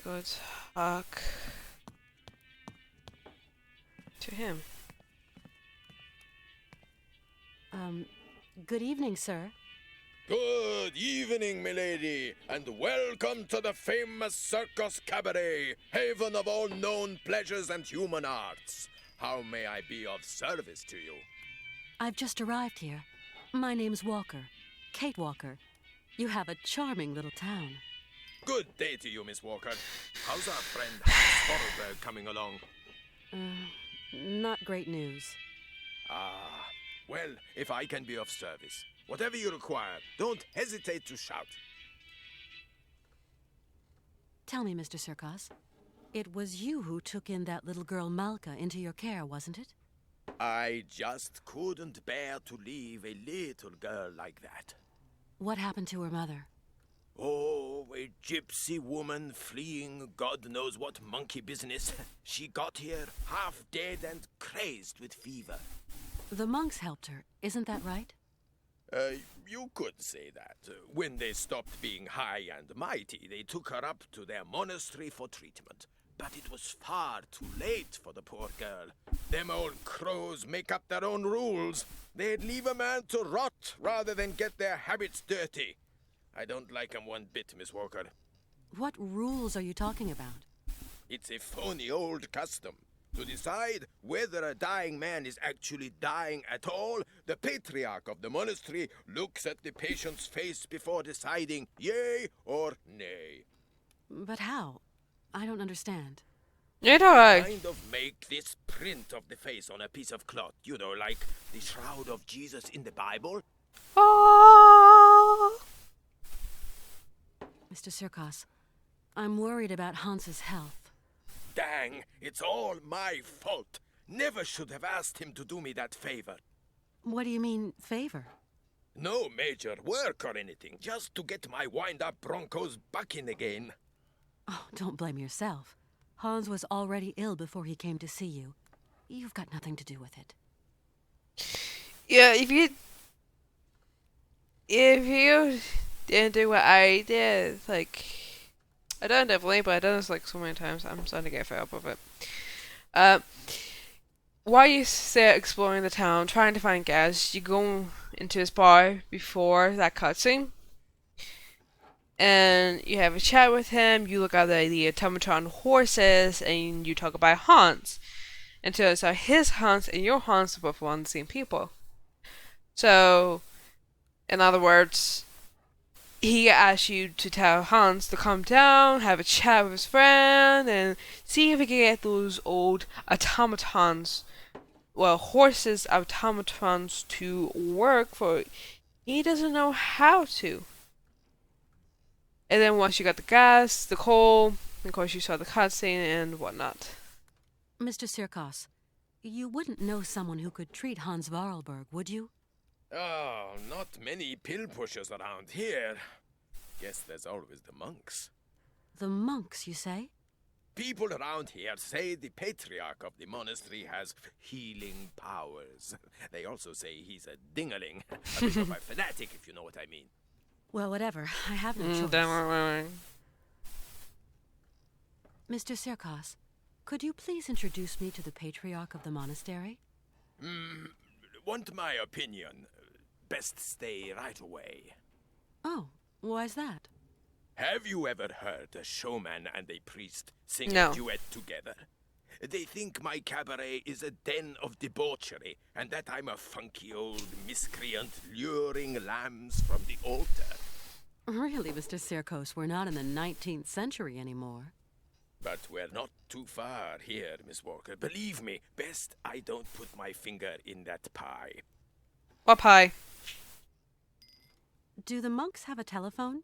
go talk to him. Good evening, sir. Good evening, milady, and welcome to the famous Circus Cabaret, haven of all known pleasures and human arts. How may I be of service to you? I've just arrived here. My name's Walker. Kate Walker. You have a charming little town. Good day to you, Miss Walker. How's our friend Hans Vorarlberg coming along? Not great news. Ah, well, if I can be of service, whatever you require, don't hesitate to shout. Tell me, Mr. Sirkos, it was you who took in that little girl Malka into your care, wasn't it? I just couldn't bear to leave a little girl like that. What happened to her mother? Oh, a gypsy woman fleeing God knows what monkey business. She got here half dead and crazed with fever. The monks helped her, isn't that right? You could say that. When they stopped being high and mighty, they took her up to their monastery for treatment. But it was far too late for the poor girl. Them old crows make up their own rules. They'd leave a man to rot rather than get their habits dirty. I don't like 'em one bit, Miss Walker. What rules are you talking about? It's a phony old custom. To decide whether a dying man is actually dying at all, the patriarch of the monastery looks at the patient's face before deciding yea or nay. But how? I don't understand. Yeah, do I. Kind of make this print of the face on a piece of cloth, you know, like the Shroud of Jesus in the Bible. Oh. Mr. Sirkos, I'm worried about Hans's health. Dang, it's all my fault. Never should have asked him to do me that favor. What do you mean, favor? No major work or anything, just to get my wind-up Broncos bucking again. Oh, don't blame yourself. Hans was already ill before he came to see you. You've got nothing to do with it. Yeah, if you didn't do what I did, like, I done it definitely, but I done this like so many times, I'm starting to get fed up with it. While you sit exploring the town, trying to find gas, you go into this bar before that cutscene, and you have a chat with him. You look at the automaton horses, and you talk about Hans. And turns out his Hans and your Hans are both one and the same people. So, in other words, he asked you to tell Hans to come down, have a chat with his friend, and see if he can get those old automatons, well, horses automatons to work for. He doesn't know how to. And then once you got the gas, the coal, of course you saw the cutscene and whatnot. Mr. Sirkos, you wouldn't know someone who could treat Hans Vorarlberg, would you? Oh, not many pill pushers around here. Guess there's always the monks. The monks, you say? People around here say the patriarch of the monastery has healing powers. They also say he's a dingaling, a bit of a fanatic, if you know what I mean. Well, whatever. I have no choice. Mr. Sirkos, could you please introduce me to the patriarch of the monastery? Want my opinion? Best stay right away. Oh, why's that? Have you ever heard a showman and a priest sing No. a duet together? They think my cabaret is a den of debauchery, and that I'm a funky old miscreant luring lambs from the altar. Really, Mr. Sirkos, we're not in the 19th century anymore. But we're not too far here, Miss Walker. Believe me, best I don't put my finger in that pie. What pie? Do the monks have a telephone?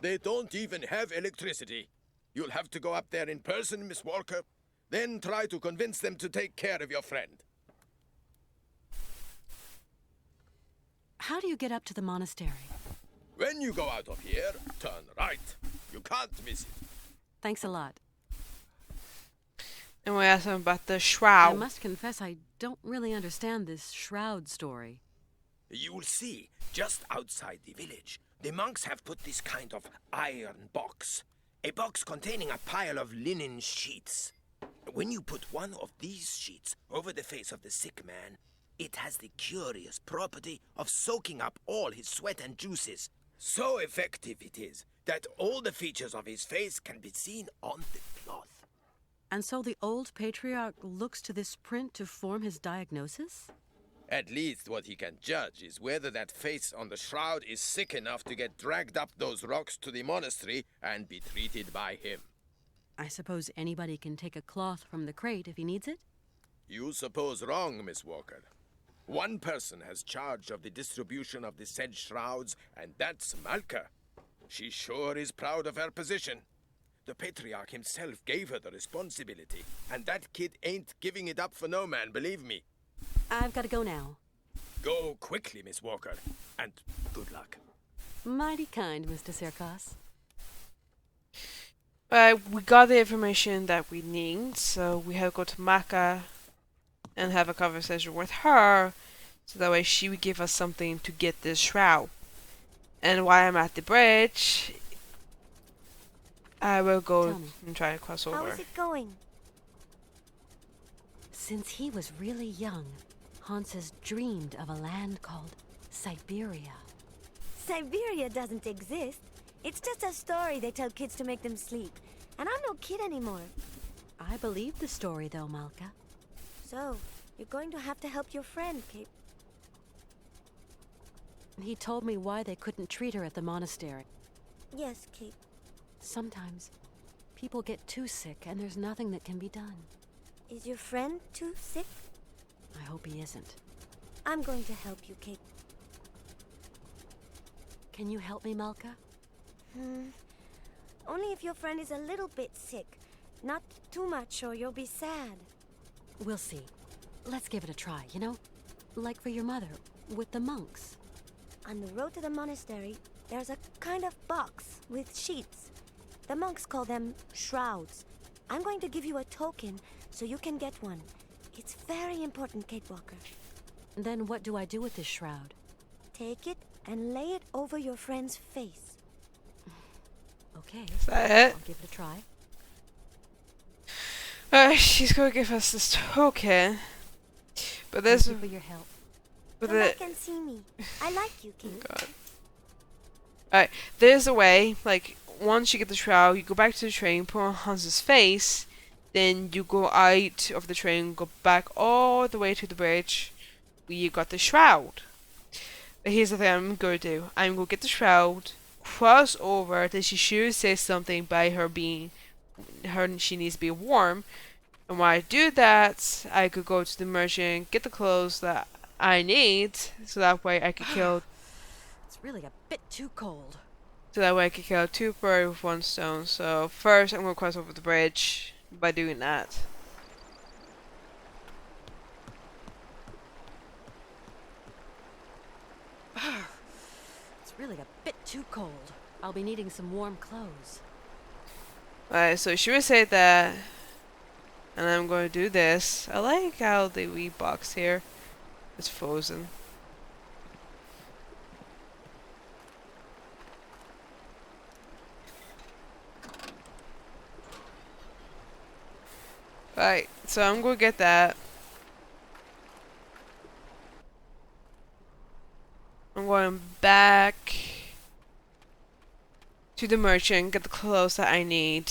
They don't even have electricity. You'll have to go up there in person, Miss Walker. Then try to convince them to take care of your friend. How do you get up to the monastery? When you go out of here, turn right. You can't miss it. Thanks a lot. And we asked him about the I shroud. must confess I don't really understand this Shroud story. You'll see, just outside the village, the monks have put this kind of iron box. A box containing a pile of linen sheets. When you put one of these sheets over the face of the sick man, it has the curious property of soaking up all his sweat and juices. So effective it is that all the features of his face can be seen on the cloth. And so the old patriarch looks to this print to form his diagnosis? At least what he can judge is whether that face on the shroud is sick enough to get dragged up those rocks to the monastery and be treated by him. I suppose anybody can take a cloth from the crate if he needs it? You suppose wrong, Miss Walker. One person has charge of the distribution of the said shrouds, and that's Malka. She sure is proud of her position. The patriarch himself gave her the responsibility, and that kid ain't giving it up for no man, believe me. I've got to go now. Go quickly, Miss Walker, and good luck. Mighty kind, Mr. Sirkos. We got the information that we need, so we have to go to Maka and have a conversation with her, so that way she would give us something to get this shroud. And while I'm at the bridge, I will go and try to cross over. How is it going? Since he was really young, Hans has dreamed of a land called Syberia. Syberia doesn't exist. It's just a story they tell kids to make them sleep. And I'm no kid anymore. I believe the story, though, Malka. So, you're going to have to help your friend, Kate. He told me why they couldn't treat her at the monastery. Yes, Kate. Sometimes people get too sick and there's nothing that can be done. Is your friend too sick? I hope he isn't. I'm going to help you, Kate. Can you help me, Malka? Only if your friend is a little bit sick. Not too much or you'll be sad. We'll see. Let's give it a try, you know? Like for your mother, with the monks. On the road to the monastery, there's a kind of box with sheets. The monks call them shrouds. I'm going to give you a token so you can get one. It's very important, Kate Walker. Then what do I do with this shroud? Take it and lay it over your friend's face. Okay. Is that it? I'll give it a try. She's gonna give us this token. But Thank there's you for your help. but Come the, back and see me. I like you, Kate. God. Alright, there's a way, like, once you get the shroud, you go back to the train, put on Hans's face, then you go out of the train, go back all the way to the bridge, where you got the shroud. But here's the thing I'm gonna do. I'm gonna get the shroud, cross over, then she should say something by her being, she needs to be warm. And while I do that, I could go to the merchant, get the clothes that I need, so that way I could kill It's really a bit too cold. So that way I could kill two birds with one stone. So first I'm going to cross over the bridge by doing that. It's really a bit too cold. I'll be needing some warm clothes. Alright, so she would say that. And I'm going to do this. I like how the wee box here is frozen. Right, so I'm going to get that. I'm going back to the merchant, get the clothes that I need.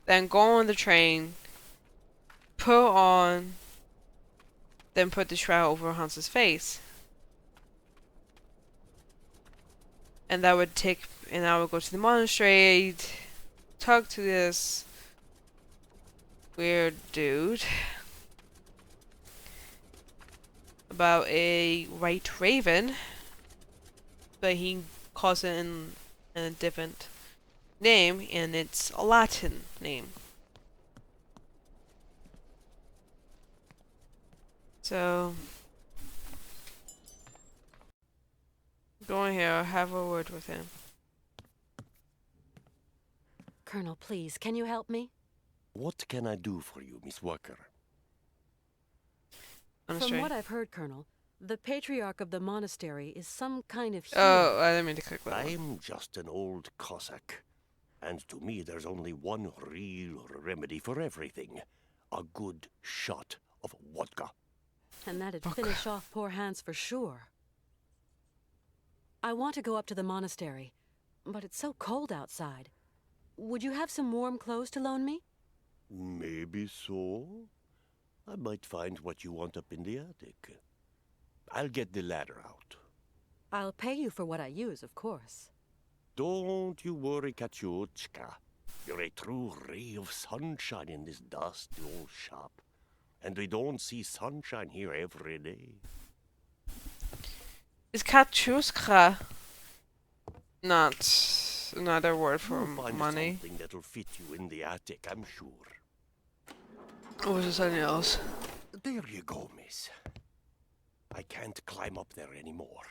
Then go on the train, put on, then put the shroud over Hans's face. And that would take, and I would go to the monastery, talk to this weird dude about a white raven, but he calls it in a different name, and it's a Latin name. So, go in here, have a word with him. Colonel, please, can you help me? What can I do for you, Miss Walker? On the From train. what I've heard, Colonel, the patriarch of the monastery is some kind of hero. Oh, I didn't mean to click that one. I'm just an old Cossack. And to me, there's only one real remedy for everything. A good shot of vodka. And that'd finish off poor Hans for sure. I want to go up to the monastery, but it's so cold outside. Would you have some warm clothes to loan me? Maybe so. I might find what you want up in the attic. I'll get the ladder out. I'll pay you for what I use, of course. Don't you worry, Katyushka. You're a true ray of sunshine in this dusty old shop. And we don't see sunshine here every day. Is Katyushka not another word for You'll find money? something that'll fit you in the attic, I'm sure. Or was it something else? There you go, miss. I can't climb up there anymore.